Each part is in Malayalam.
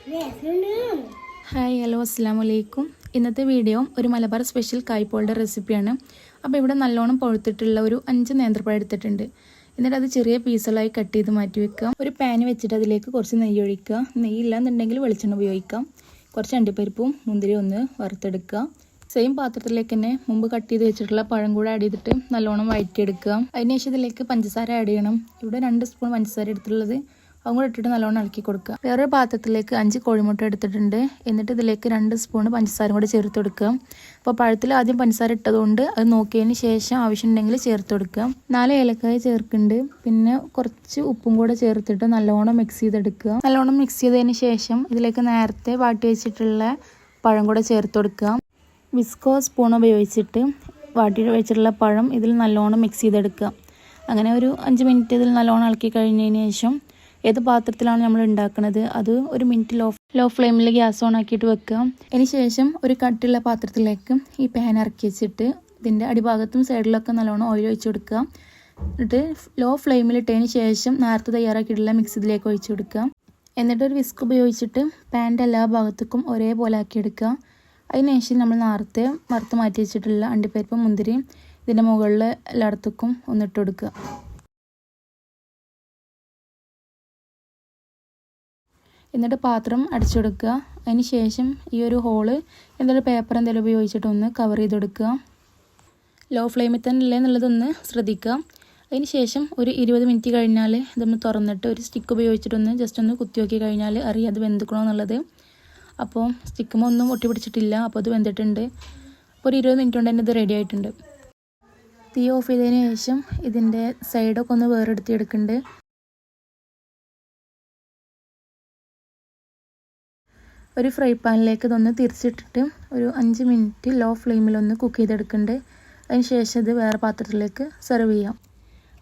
ഹായ് ഹലോ അസ്സലാമലൈക്കും. ഇന്നത്തെ വീഡിയോ ഒരു മലബാർ സ്പെഷ്യൽ കായ്പോളുടെ റെസിപ്പിയാണ്. അപ്പോൾ ഇവിടെ നല്ലോണം പഴുത്തിട്ടുള്ള ഒരു 5 നേന്ത്രപ്പഴം എടുത്തിട്ടുണ്ട്. എന്നിട്ട് അത് ചെറിയ പീസുകളായി കട്ട് ചെയ്ത് മാറ്റി വെക്കാം. ഒരു പാൻ വെച്ചിട്ട് അതിലേക്ക് കുറച്ച് നെയ്യ് ഒഴിക്കുക. നെയ്യില്ലാന്നുണ്ടെങ്കിൽ വെളിച്ചെണ്ണ ഉപയോഗിക്കാം. കുറച്ച് അണ്ടിപ്പരിപ്പും മുന്തിരി ഒന്ന് വറുത്തെടുക്കുക. സെയിം പാത്രത്തിലേക്ക് തന്നെ മുമ്പ് കട്ട് ചെയ്ത് വെച്ചിട്ടുള്ള പഴം കൂടെ ആഡ് ചെയ്തിട്ട് നല്ലോണം വഴറ്റിയെടുക്കുക. അതിനുശേഷം ഇതിലേക്ക് പഞ്ചസാര ആഡ് ചെയ്യണം. ഇവിടെ 2 സ്പൂൺ പഞ്ചസാര എടുത്തുള്ളത്, അതും കൂടെ ഇട്ടിട്ട് നല്ലോണം ഇളക്കി കൊടുക്കുക. വേറൊരു പാത്രത്തിലേക്ക് 5 കോഴിമുട്ട എടുത്തിട്ടുണ്ട്. എന്നിട്ട് ഇതിലേക്ക് 2 സ്പൂൺ പഞ്ചസാര കൂടെ ചേർത്ത് കൊടുക്കുക. അപ്പോൾ പഴത്തിൽ ആദ്യം പഞ്ചസാര ഇട്ടതുകൊണ്ട് അത് നോക്കിയതിന് ശേഷം ആവശ്യമുണ്ടെങ്കിൽ ചേർത്ത് കൊടുക്കുക. 4 ഏലക്കായ ചേർക്കുന്നുണ്ട്. പിന്നെ കുറച്ച് ഉപ്പും കൂടെ ചേർത്തിട്ട് നല്ലോണം മിക്സ് ചെയ്തെടുക്കുക. നല്ലോണം മിക്സ് ചെയ്തതിന് ശേഷം ഇതിലേക്ക് നേരത്തെ വാട്ടി വെച്ചിട്ടുള്ള പഴം കൂടെ ചേർത്ത് കൊടുക്കുക. വിസ്കോ സ്പൂൺ ഉപയോഗിച്ചിട്ട് വാട്ടി വെച്ചിട്ടുള്ള പഴം ഇതിൽ നല്ലോണം മിക്സ് ചെയ്തെടുക്കുക. അങ്ങനെ ഒരു 5 മിനിറ്റ് ഇതിൽ നല്ലോണം ഇളക്കി കഴിഞ്ഞതിന് ശേഷം ഏത് പാത്രത്തിലാണ് നമ്മൾ ഉണ്ടാക്കുന്നത് അത് ഒരു മിനിറ്റ് ലോ ഫ്ലെയിമിൽ ഗ്യാസ് ഓൺ ആക്കിയിട്ട് വെക്കുക. അതിന് ശേഷം ഒരു കട്ടിയുള്ള പാത്രത്തിലേക്ക് ഈ പാൻ ഇറക്കി വെച്ചിട്ട് ഇതിൻ്റെ അടിഭാഗത്തും സൈഡിലൊക്കെ നല്ലോണം ഓയിൽ ഒഴിച്ച് കൊടുക്കുക. എന്നിട്ട് ലോ ഫ്ലെയിമിലിട്ടതിന് ശേഷം നേരത്തെ തയ്യാറാക്കിയിട്ടുള്ള മിക്സ് ഇതിലേക്ക് ഒഴിച്ച് കൊടുക്കുക. എന്നിട്ട് ഒരു വിസ്ക് ഉപയോഗിച്ചിട്ട് പാൻ്റെ എല്ലാ ഭാഗത്തേക്കും ഒരേപോലെ ആക്കിയെടുക്കുക. അതിനുശേഷം നമ്മൾ നേരത്തെ വറുത്ത് മാറ്റി വെച്ചിട്ടുള്ള അണ്ടിപ്പരിപ്പും മുന്തിരിയും ഇതിൻ്റെ മുകളിൽ എല്ലായിടത്തേക്കും ഒന്നിട്ട് കൊടുക്കുക. എന്നിട്ട് പാത്രം അടച്ചു കൊടുക്കുക. അതിന് ശേഷം ഈ ഒരു ഹോള് എന്തെങ്കിലും പേപ്പർ എന്തെങ്കിലും ഉപയോഗിച്ചിട്ടൊന്ന് കവർ ചെയ്ത് കൊടുക്കുക. ലോ ഫ്ലെയിമിൽ തന്നെ അല്ലേ എന്നുള്ളതൊന്ന് ശ്രദ്ധിക്കുക. അതിന് ശേഷം ഒരു 20 മിനിറ്റ് കഴിഞ്ഞാൽ ഇതൊന്ന് തുറന്നിട്ട് ഒരു സ്റ്റിക്ക് ഉപയോഗിച്ചിട്ടൊന്ന് ജസ്റ്റ് ഒന്ന് കുത്തി നോക്കി കഴിഞ്ഞാൽ അറിയാം അത് വെന്തുക്കണോ എന്നുള്ളത്. അപ്പോൾ സ്റ്റിക്കുമ്പോൾ ഒന്നും ഒട്ടി പിടിച്ചിട്ടില്ല. അപ്പോൾ അത് വെന്തിട്ടുണ്ട്. അപ്പോൾ ഒരു 20 മിനിറ്റ് കൊണ്ട് തന്നെ ഇത് റെഡി ആയിട്ടുണ്ട്. തീ ഓഫ് ചെയ്തതിന് ശേഷം ഇതിൻ്റെ സൈഡൊക്കെ ഒന്ന് വേറെടുത്തിയെടുക്കുന്നുണ്ട്. ഒരു ഫ്രൈ പാനിലേക്ക് ഇതൊന്ന് തിരിച്ചിട്ടിട്ട് ഒരു 5 മിനിറ്റ് ലോ ഫ്ലെയിമിലൊന്ന് കുക്ക് ചെയ്തെടുക്കുന്നുണ്ട്. അതിന് ശേഷം ഇത് വേറെ പാത്രത്തിലേക്ക് സെർവ് ചെയ്യാം.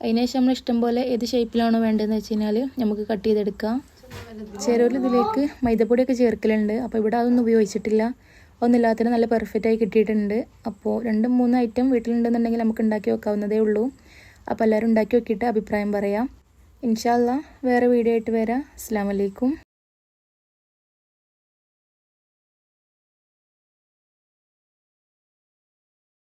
അതിനുശേഷം നമ്മൾ ഇഷ്ടം പോലെ ഏത് ഷേപ്പിലാണോ വേണ്ടതെന്ന് വെച്ച് കഴിഞ്ഞാൽ നമുക്ക് കട്ട് ചെയ്തെടുക്കാം. ചിലർ ഇതിലേക്ക് മൈദപ്പൊടിയൊക്കെ ചേർക്കലുണ്ട്. അപ്പോൾ ഇവിടെ അതൊന്നും ഉപയോഗിച്ചിട്ടില്ല. ഒന്നില്ലാത്തതിന് നല്ല പെർഫെക്റ്റായി കിട്ടിയിട്ടുണ്ട്. അപ്പോൾ 2-3 ഐറ്റം വീട്ടിലുണ്ടെന്നുണ്ടെങ്കിൽ നമുക്ക് ഉണ്ടാക്കി വെക്കാവുന്നതേ ഉള്ളൂ. അപ്പോൾ എല്ലാവരും ഉണ്ടാക്കി നോക്കിയിട്ട് അഭിപ്രായം പറയാം. ഇൻഷാ അല്ലാഹ് വേറെ വീഡിയോ ആയിട്ട് വരാം. അസ്സലാമു അലൈക്കും.